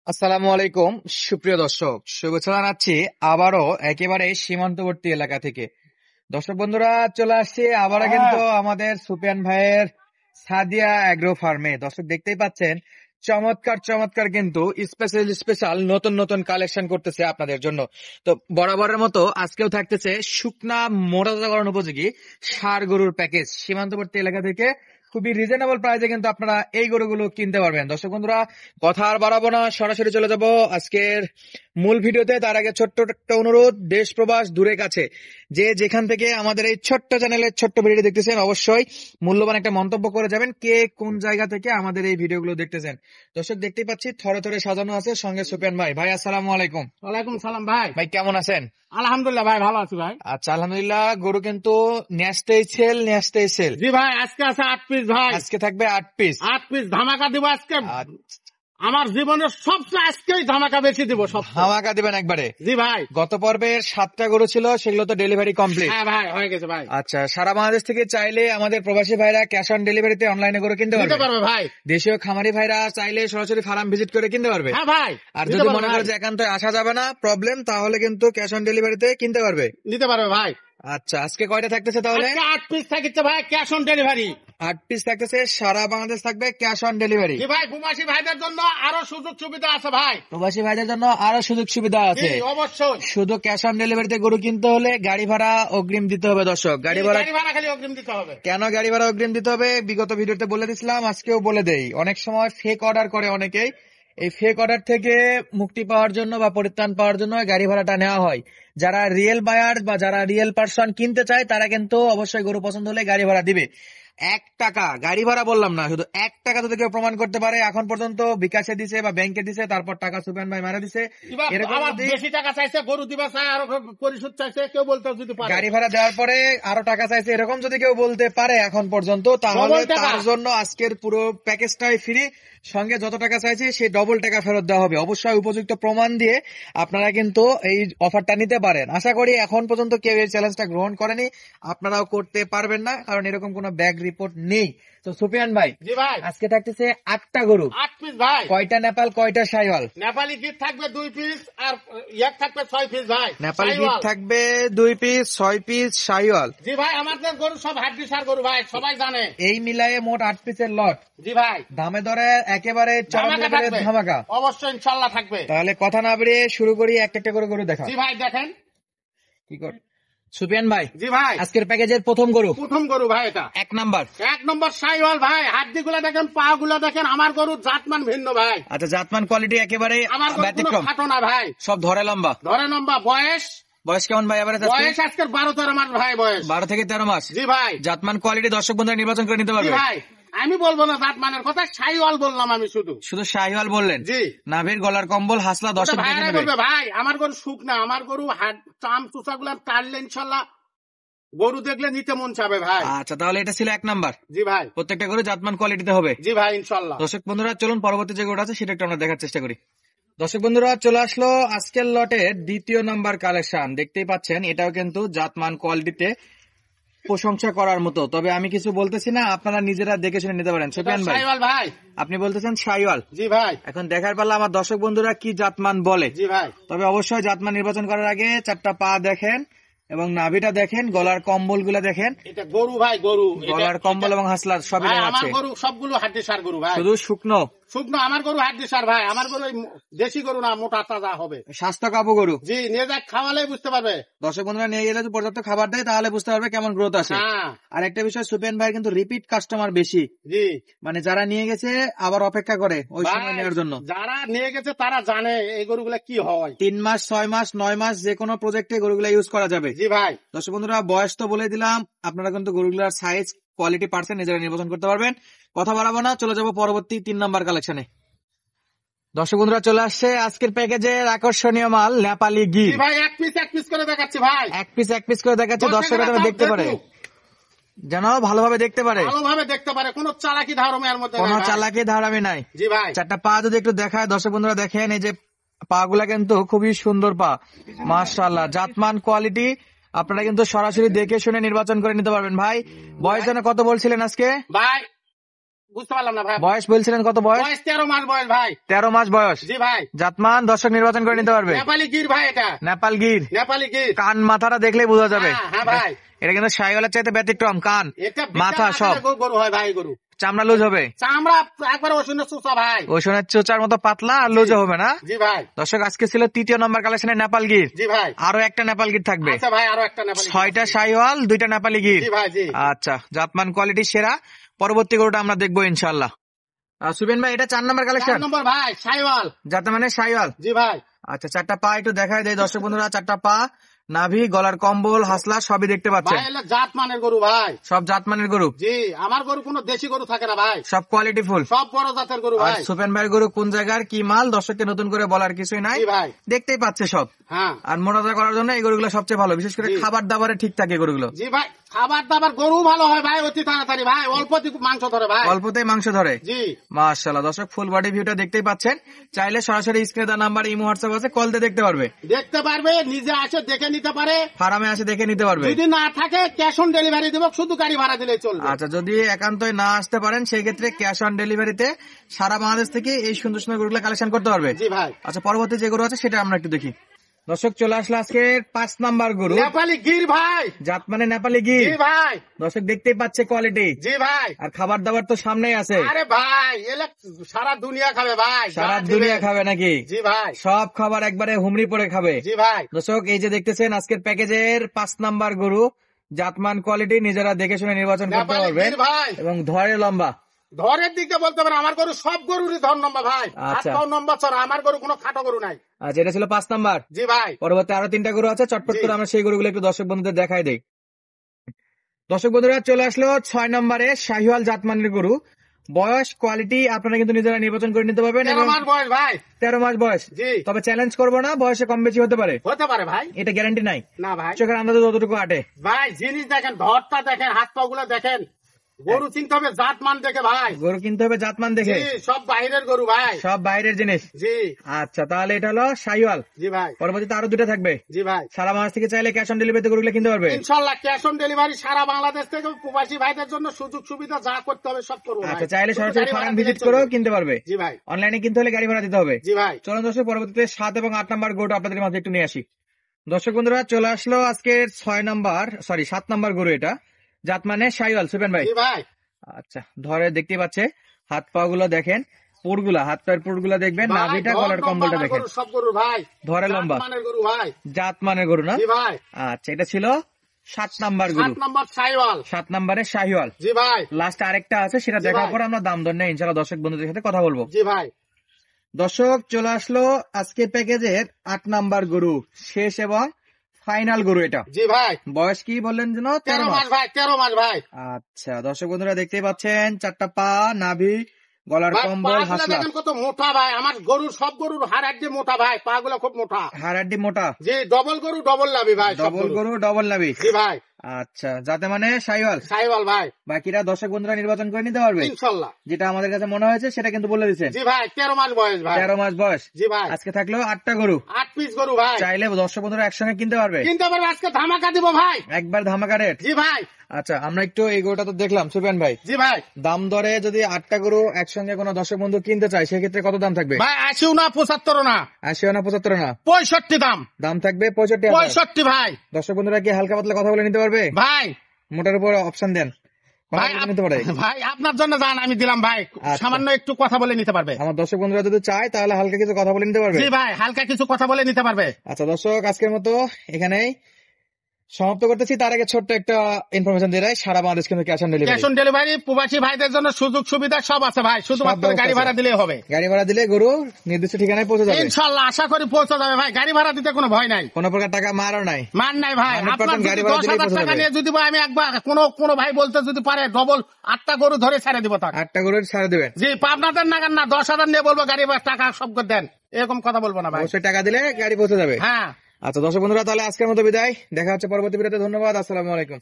আসসালামু আলাইকুম সুপ্রিয় দর্শক, শুভেচ্ছা জানাচ্ছি আবারও একেবারে সীমান্তবর্তী এলাকা থেকে। দর্শক বন্ধুরা, চলে আসছি আবারও কিন্তু আমাদের সুফিয়ান ভাইয়ের সাদিয়া অ্যাগ্রো ফার্মে। দর্শক দেখতেই পাচ্ছেন চমৎকার চমৎকার কিন্তু স্পেশাল নতুন নতুন কালেকশন করতেছে আপনাদের জন্য। তো বরাবরের মতো আজকেও থাকতেছে শুকনা মোটাতাজাকরণ উপযোগী ষাঁড় গরুর প্যাকেজ। সীমান্তবর্তী এলাকা থেকে খুবই রিজনেবল প্রাইসে কিন্তু আপনারা এই গরুগুলো কিনতে পারবেন। দর্শক বন্ধুরা, কথা আর বাড়াবো না, সরাসরি চলে যাব আজকের মূল ভিডিওতে। তার আগে ছোট্ট একটা অনুরোধ, দেশ প্রবাস দূরে কাছে যে যেখান থেকে আমাদের এই ছোট্ট চ্যানেলের ছোট্ট ভিডিও দেখতেছেন, অবশ্যই মূল্যবান একটা মন্তব্য করে যাবেন কে কোন জায়গা থেকে আমাদের এই ভিডিওগুলো দেখতেছেন। দর্শক দেখতেই পাচ্ছি থরে থরে সাজানো আছে, সঙ্গে সুফিয়ান ভাই। ভাই আসসালামু আলাইকুম। ওয়ালাইকুম সালাম ভাই। ভাই কেমন আছেন? আলহামদুলিল্লাহ ভাই, ভালো আছি ভাই। আচ্ছা, আলহামদুলিল্লাহ। গরু কিন্তু ন্যাস্তেই সেল। জি ভাই, আজকে আছে 8 পিস ভাই। আজকে থাকবে 8 পিস। 8 পিস ধামাকা দিব আজকে। আমার জীবনের সবচেয়ে আজকেই ধামাকা বেশি দিব, সব ধামাকা দিবেন একবারে। জি ভাই। গত পর্বের 7টা গরু ছিল, সেগুলো তো ডেলিভারি কমপ্লিট। হ্যাঁ ভাই, হয়ে গেছে ভাই। আচ্ছা, সারা বাংলাদেশ থেকে চাইলে আমাদের প্রবাসী ভাইরা ক্যাশ অন ডেলিভারিতে অনলাইনে গরু কিনতে পারবে ভাই। দেশীয় খামারি ভাইরা চাইলে সরাসরি ফার্ম ভিজিট করে কিনতে পারবে। হ্যাঁ ভাই। আর যদি মনে করে যে একান্ত আসা যাবে না প্রবলেম, তাহলে কিন্তু ক্যাশ অন ডেলিভারিতে কিনতে পারবে, নিতে পারবে ভাই। আচ্ছা, আজকে কয়টা থাকতেছে তাহলে? 8 পিস থাকছে ভাই, ক্যাশ অন ডেলিভারি। 8 পিস থাকতেছে, সারা বাংলাদেশ থাকবে ক্যাশ অন ডেলিভারি। জি ভাই, প্রবাসী ভাইদের জন্য আরো সুযোগ সুবিধা আছে ভাই। প্রবাসী ভাইদের জন্য আরো সুযোগ সুবিধা আছে অবশ্যই। শুধু ক্যাশ অন ডেলিভারিতে গরু কিনতে হলে গাড়ি ভাড়া অগ্রিম দিতে হবে। দর্শক, গাড়ি ভাড়া খালি অগ্রিম দিতে হবে। কেন গাড়ি ভাড়া অগ্রিম দিতে হবে বিগত ভিডিওতে বলে দিছিলাম, আজকেও বলে দেই। অনেক সময় ফেক অর্ডার করে অনেকেই, এই ফেক অর্ডার থেকে মুক্তি পাওয়ার জন্য বা পরিত্রাণ পাওয়ার জন্য গাড়ি ভাড়াটা নেওয়া হয়। যারা রিয়েল বায়ার বা যারা রিয়েল পার্সন কিনতে চায় তারা কিন্তু অবশ্যই গরু পছন্দ হলে গাড়ি ভাড়া দিবে। 1 টাকা গাড়ি ভাড়া বললাম না, শুধু 1 টাকা যদি কেউ প্রমাণ করতে পারে এখন পর্যন্ত বিকাশে দিছে বা ব্যাংকে দিছে, তারপর টাকা সুফিয়ান ভাই মারা দিছে, এরকম বেশি টাকা চাইছে, গরু দিবা চাই, আরো পরিশোধ চাইছে, কেউ বলতে যদি পারে, গাড়ি ভাড়া দেওয়ার পরে আরো টাকা চাইছে, এরকম যদি কেউ বলতে পারে এখন পর্যন্ত, তাহলে তার জন্য আজকের পুরো প্যাকেজটাই ফ্রি। সঙ্গে যত টাকা চাইছে সেই ডবল টাকা ফেরত দেওয়া হবে। অবশ্যই উপযুক্ত প্রমাণ দিয়ে আপনারা কিন্তু এই অফারটা নিতে পারেন। আশা করি এখন পর্যন্ত কেউ এই চ্যালেঞ্জটা গ্রহণ করেনি, আপনারাও করতে পারবেন না, কারণ এরকম কোনো ব্যাগ রিপোর্ট নেই। তো সুফিয়ান ভাই, জি ভাই, আজকে থাকতেছে 8টা গরু। 8 পিস ভাই। কয়টা নেপাল, কয়টা শাহিওয়াল? নেপালি গির থাকবে 2 পিস আর ইয়াক থাকবে 6 পিস ভাই। নেপালি গির থাকবে 2 পিস, 6 পিস শাহিওয়াল। জি ভাই, আমাদের গরু সব হাড্ডি সার গরু ভাই, সবাই জানে। এই মিলায়ে মোট 8 পিসের লট। জি ভাই, দামে দরে একেবারে চরম লেভেলের ধামাকা। অবশ্যই ইনশাআল্লাহ থাকবে। তাহলে কথা না বেরিয়ে শুরু করি, একটা করে গরু দেখা। জি ভাই, দেখেন কি কর সুফিয়ান ভাই। জি ভাই, আজকের প্যাকেজের প্রথম গরু ভাই, এটা 1 নাম্বার। 1 নম্বর শাহিওয়াল ভাই। হাড্ডি গুলা দেখেন, পা গুলা দেখেন, আমার গরুর জাতমান ভিন্ন ভাই। আচ্ছা, জাতমান কোয়ালিটি একেবারে ব্যতিক্রম, খাটো না ভাই, সব ধরে লম্বা। বয়স কেমন ভাই? বয়স আজকের 12-13 মাস ভাই, বয়স 12 থেকে 13 মাস। জি ভাই, জাতমান কোয়ালিটি দর্শক বন্ধুরা নির্বাচন করে নিতে পারবে ভাই। আমি বলবো না জাতমানের কথা, শাহিওয়াল বললাম, আমি শুধু শাহিওয়াল বললেন। জি, নাভির গলার কম্বল হাসলা দর্শক দেখে নেবে ভাই। আমার গরু সুখ না, আমার গরু চাম চুচা গুলা টানলে ইনশাল্লাহ গরু দেখলে নিতে মন চাবে ভাই। আচ্ছা, তাহলে এটা ছিল 1 নাম্বার। জি ভাই, প্রত্যেকটা গরু জাতমান কোয়ালিটিতে হবে। জি ভাই, ইনশাল্লাহ। দর্শক বন্ধুরা, চলুন পরবর্তী যে গরুটা আছে সেটা একটু আমরা দেখার চেষ্টা করি। দর্শক বন্ধুরা, চলে আসলো আজকের লটের 2য় নাম্বার কালেকশন। দেখতেই পাচ্ছেন, এটাও কিন্তু জাতমান কোয়ালিটিতে প্রশংসা করার মতো। তবে আমি কিছু বলতেছি না, আপনারা নিজেরা দেখে শুনে নিতে পারেন। সুফিয়ান ভাই, আপনি বলতেছেন শাহিওয়াল। জি ভাই, এখন দেখার পাল্লা আমার দর্শক বন্ধুরা কি জাতমান বলে। জি ভাই, তবে অবশ্যই জাতমান নির্বাচন করার আগে 4টা পা দেখেন এবং নাভিটা দেখেন, গলার কম্বল গুলা দেখেন। এটা গরু ভাই, গলার কম্বল এবং হাসলার সবই আমার গরু সবগুলো হাড্ডি সার গরু ভাই, শুধু শুকনো আমার গরু হাড্ডি সার ভাই। আমার গরু দেশি গরু না, মোটা তাজা হবে, স্বাস্থ্য কাবু গরু। জি, নিয়ে যাক, খাওয়ালে বুঝতে পারবে। দর্শক বন্ধুরা নিয়ে গেলে পর্যাপ্ত খাবার দেয়, তাহলে বুঝতে পারবে কেমন গ্রোথ আছে। আর একটা বিষয়, সুফিয়ান ভাই কিন্তু রিপিট কাস্টমার বেশি। জি, মানে যারা নিয়ে গেছে আবার অপেক্ষা করে ওই সময় নেওয়ার জন্য। যারা নিয়ে গেছে তারা জানে এই গরুগুলা কি হয়। 3 মাস, 6 মাস, 9 মাস যে কোনো প্রজেক্টে গরুগুলা ইউজ করা যাবে। জি ভাই, দর্শক বন্ধুরা, বয়স তো বলে দিলাম, আপনারা কিন্তু গরুগুলার সাইজ, কোয়ালিটি, পার্সেন্ট নিজেরা নির্বাচন করতে পারবেন। কথা বাড়াবো না, চলে যাবো পরবর্তী 3 নাম্বার কালেকশনে। দর্শক বন্ধুরা, চলে আসছে আজকের প্যাকেজের আকর্ষণীয় মাল, নেপালি গির। ভাই, এক পিস করে দেখাচ্ছি ভাই, এক পিস করে দেখাচ্ছে। দর্শকরা যেন দেখতে পারে, যেন ভালোভাবে দেখতে পারে, কোনো চালাকি ধারামের মধ্যে কোনো চালাকি ধারামি নাই। জি ভাই, 4টা পা যদি একটু দেখায় দর্শক বন্ধুরা, দেখেন এই যে পা গুলা কিন্তু খুবই সুন্দর পা, মাশাআল্লাহ। জাতমান কোয়ালিটি আপনারা কিন্তু সরাসরি দেখে শুনে নির্বাচন করে নিতে পারবেন। ভাই, বয়স যেন কত বলছিলেন আজকে ভাই? বুঝতে পারলাম না ভাই। বয়স বলছিলেন কত বয়স? বয়স 13 মাস বয়স ভাই। 13 মাস বয়স। জি ভাই। জাতমান দর্শক নির্বাচন করে নিতে পারবে। নেপালি গির ভাই এটা। নেপাল গির। নেপালি গির। কান মাথাটা দেখলেই বোঝা যাবে। হ্যাঁ ভাই। এটা কিন্তু শাহিওয়ালের চাইতে ব্যতিক্রম। কান এটা মাথা সব গরু হয় ভাই, গরু চামড়া লুজ হবে। চামড়া একবার ওষুধ চুষা ভাই। ওষুধের চোচার মতো পাতলা আর লুজ হবে না। জি ভাই। দর্শক আজকে ছিল 3য় নম্বর কালেকশনে নেপাল গির। জি ভাই। আরো একটা নেপাল গির থাকবে। আচ্ছা ভাই, আরো একটা নেপালি। 6টা শাহিওয়াল, 2টা নেপালি গির। জি ভাই। জি। আচ্ছা, জাতমান কোয়ালিটি সেরা। পরবর্তী গরুটা আমরা দেখবো ইনশাল্লাহ। সুবেন ভাই, এটা 4 নম্বর 4 কালেকশন। নম্বর ভাই, শাইওয়াল। যাতে মানে শাহিওয়াল। জি ভাই। আচ্ছা, 4টা পা একটু দেখায় দেয় দর্শক বন্ধুরা। 4টা পা, নাভি, গলার কম্বল, হাসলা সবই দেখতে পাচ্ছেন। ভাই এলে জাত মানের গরু ভাই। সব জাতমানের গরু। জি, আমার গরু কোনো দেশি গরু থাকে না ভাই, সব কোয়ালিটি ফুল। সব বড় জাতের গরু আর ভাই। সুপেন ভাইয়ের গরু কোন জায়গার কি মাল দর্শককে নতুন করে বলার কিছুই নাই, জি ভাই। দেখতেই পাচ্ছে সব। হ্যাঁ। আর মোটাতা করার জন্য এই গরুগুলো সবচেয়ে ভালো, বিশেষ করে জি। খাবার দাবারে ঠিক থাকে গরুগুলো। জি ভাই, খাবার দাবার গরু ভালো হয় ভাই, অতি তাড়াতাড়ি ভাই, অল্প মাংস ধরে ভাই। অল্পতেই মাংস ধরে। জি। মাশাআল্লাহ, দর্শক ফুল বডি ভিউটা দেখতেই পাচ্ছেন। চাইলে সরাসরি স্ক্রিনে দেওয়া নাম্বার ইমো হোয়াটসঅ্যাপ আছে, কল দিয়ে দেখতে পারবে। দেখতে পারবে, নিজে আসে দেখে নিতে পারে, ফার্মে আসে দেখে নিতে পারবে। যদি না থাকে ক্যাশ অন ডেলিভারি দেবো, শুধু গাড়ি ভাড়া দিলেই চলবে। আচ্ছা, যদি একান্তই না আসতে পারেন সেই ক্ষেত্রে ক্যাশ অন ডেলিভারিতে সারা বাংলাদেশ থেকে এই সুন্দর সুন্দর গরুগুলো কালেকশন করতে পারবে। জি ভাই। আচ্ছা, পরবর্তী যে গরু আছে সেটা আমরা একটু দেখি। দর্শক চলে আসলো আজকে 5 নাম্বার গরু, নেপালি গির ভাই। জাত মানে নেপালি গির। জি ভাই। দর্শক দেখতেই পাচ্ছে কোয়ালিটি। জি ভাই। আর খাবার দাবার তো সামনেই আছে। আরে ভাই, এলে সারা দুনিয়া খাবে ভাই, সারা যা দুনিয়া দিবে। খাবে নাকি? জি ভাই। সব খাবার একবারে হুমড়ি পড়ে খাবে। জি ভাই। দর্শক এই যে দেখতেছেন আজকের প্যাকেজের 5 নাম্বার গরু, জাতমান কোয়ালিটি, নিজেরা দেখে শুনে নির্বাচন করতে নেপালি পারবে। গির ভাই। এবং ধরে লম্বা। ধরের দিকে বলতে পারেন, আমার গরু সব গরুরই ধর নম্বর ভাই, আচ্ছা। 8 নম্বর ছড়া, আমার গরু কোনো খাটো গরু নাই। আচ্ছা, এটা ছিল 5 নাম্বার। জি ভাই। পরবর্তী আরো 3টা গরু আছে, চটপট জি। করে আমরা সেই গরুগুলো একটু দর্শক বন্ধুদের দেখাই দেই। দর্শক বন্ধুরা চলে আসলো 6 নম্বরে শাহিওয়াল জাতমানের গরু। বয়স কোয়ালিটি আপনারা কিন্তু নিজেরা নির্বাচন করে নিতে পারবেন। 13 মাস বয়স ভাই। 13 মাস বয়স। জি। তবে চ্যালেঞ্জ করবো না, বয়সে কম বেশি হতে পারে, হতে পারে ভাই, এটা গ্যারান্টি নাই। না ভাই। চোখের আন্দাজে যতটুকু আটে। ভাই জিনিস দেখেন, ধরটা দেখেন, হাত পা গুলো দেখেন, গরু চিনতে হবে জাত মান দেখে ভাই। গরু কিনতে হবে জাতমান দেখে। জি, সব বাইরের গরু ভাই। সব বাইরের জিনিস। জি। আচ্ছা, তাহলে এটা হলো শাহিওয়াল। জি ভাই। পরবর্তীতে আরো 2টা থাকবে। জি ভাই। সারা বাংলাদেশ থেকে চাইলে ক্যাশ অন ডেলিভারিতে গরুগুলো কিনতে পারবে। ইনশাল্লাহ ক্যাশ অন ডেলিভারি সারা বাংলাদেশ থেকে, প্রবাসী ভাইদের জন্য সুযোগ সুবিধা যা করতে হবে সব করবো ভাই। আচ্ছা, চাইলে শুধু সরাসরি গাড়ি ভাড়া ফার্ম দিলেই ভিজিট চলবে। করেও কিনতে পারবে। জি ভাই। অনলাইনে কিনতে হলে গাড়ি ভাড়া দিতে হবে। জি ভাই। চলুন দর্শক, পরবর্তীতে 7 এবং 8 নাম্বার গরুটা আপনাদের মাঝে একটু নিয়ে আসি। দর্শক বন্ধুরা চলে আসলো আজকের 7 নাম্বার গরু, এটা জাত মানে শাহিওয়াল। সুবেন ভাই, জি ভাই। আচ্ছা, ধরে দেখতে পাচ্ছে, হাত পা গুলো দেখেন, পুরগুলা, হাত পায়ের পুরগুলা দেখবেন, ভাই, নাভিটা, ধর গলার লম্বা কম্বলটা আমার দেখেন। গরু, সব গরু ভাই, ধরে জাত লম্বা। মানের গরু ভাই। জাত মানের গরু না? জি ভাই। আচ্ছা, এটা ছিল 7 নাম্বার গরু। 7 নম্বর শাইওয়াল। 7 নাম্বারে শাহিওয়াল। জি ভাই। লাস্ট আরেকটা আছে, সেটা জি দেখার ভাই। পর আমরা দাম দর নিয়ে ইনশাআল্লাহ দর্শক বন্ধুদের সাথে কথা বলবো। জি ভাই। দর্শক চলে আসলো আজকে প্যাকেজের 8 নাম্বার গরু, শেষ এবং ফাইনাল গরু এটা। জি ভাই। বয়স কি বললেন যেন? 13 মাস ভাই, 13 মাস ভাই। আচ্ছা, দর্শক বন্ধুরা দেখতেই পাচ্ছেন, 4টা পা, নাভি, গলার ভাই, কম্বল, পা গুলো হাসলা। দেখেন কত মোটা ভাই, আমার গরুর সব গরুর হাড় হাড্ডি মোটা ভাই, পা গুলো খুব মোটা। হাড়াড্ডি মোটা। জি, ডবল গরু ডবল লাভি ভাই, সব ডবল গরু ডবল নাভি। জি ভাই। আচ্ছা, যাতে মানে শাহিওয়াল। শাইওয়াল ভাই। বাকিরা দর্শক বন্ধুরা নির্বাচন করে নিতে পারবে। ইনশাল্লাহ। যেটা আমাদের কাছে মনে হয়েছে সেটা কিন্তু বলে দিচ্ছেন। জি ভাই, 13 মাস বয়স ভাই। 13 মাস বয়স। জি ভাই। আজকে থাকলো 8টা গরু, 8 পিস গরু ভাই। চাইলে দর্শক বন্ধুরা একসঙ্গে কিনতে পারবে। কিনতে পারবে, আজকে ধামাকা দিব ভাই। একবার ধামাকা রেট। জি ভাই। আচ্ছা, আমরা একটু এই গরুটা তো দেখলাম সুপেন ভাই, জি ভাই। দাম দরে যদি 8টা গরু একসঙ্গে কোনো দর্শক বন্ধু কিনতে চায় সেক্ষেত্রে কত দাম থাকবে? ভাই 80 না 75 না, 80 না 75 না, 65 দাম। দাম থাকবে 65,000। 65 ভাই। দর্শক বন্ধুরা কি হালকা পাতলা কথা বলে নিতে পারবে? ভাই, মোটার উপর অপশন দেন, কথা ভাই বলে নিতে পারে। ভাই আপনার জন্য জান আমি দিলাম ভাই, আচ্ছা। সামান্য একটু কথা বলে নিতে পারবে। আমার দর্শক বন্ধুরা যদি চায় তাহলে হালকা কিছু কথা বলে নিতে পারবে। জি ভাই, হালকা কিছু কথা বলে নিতে পারবে। আচ্ছা দর্শক, আজকের মতো এখানেই সমাপ্ত করতেছি। তার আগে ছোট্ট একটা ইনফরমেশন দিয়ে রাই, সারা বাংলাদেশ কিন্তু cash on delivery. Cash on delivery, প্রবাসী ভাইদের জন্য সুযোগ সুবিধা সব আছে ভাই, শুধুমাত্র ব্যবস্থা গাড়ি ভাড়া আছে। দিলেই হবে। গাড়ি ভাড়া দিলে গরু নির্দিষ্ট ঠিকানায় পৌঁছে যাবে। ইনশাল্লাহ আশা করি পৌঁছে যাবে ভাই, গাড়ি ভাড়া দিতে কোনো ভয় নাই, কোনো প্রকার টাকা মারও নাই। মান নাই ভাই। 100% আপনার গাড়ি যদি ভাড়া 10,000 দিলেই টাকা পৌঁছে নিয়ে যদি ভাই আমি একবার কোনো ভাই বলতে যদি পারে ডবল 8টা গরু ধরে ছেড়ে দিব তার। 8টা গরু ছাড়ে দেবেন। জি, আপনাদের নাগান না, 10,000 নিয়ে বলবো গাড়ি ভাড়া টাকা সব করে দেন, এরকম কথা বলবো না ভাই। অবশ্যই টাকা দিলে গাড়ি পৌঁছে যাবে। হ্যাঁ। আচ্ছা দর্শক বন্ধুরা, তাহলে আজকের মতো বিদায়, দেখা হচ্ছে পরবর্তী ভিডিওতে। ধন্যবাদ, আসসালামু আলাইকুম।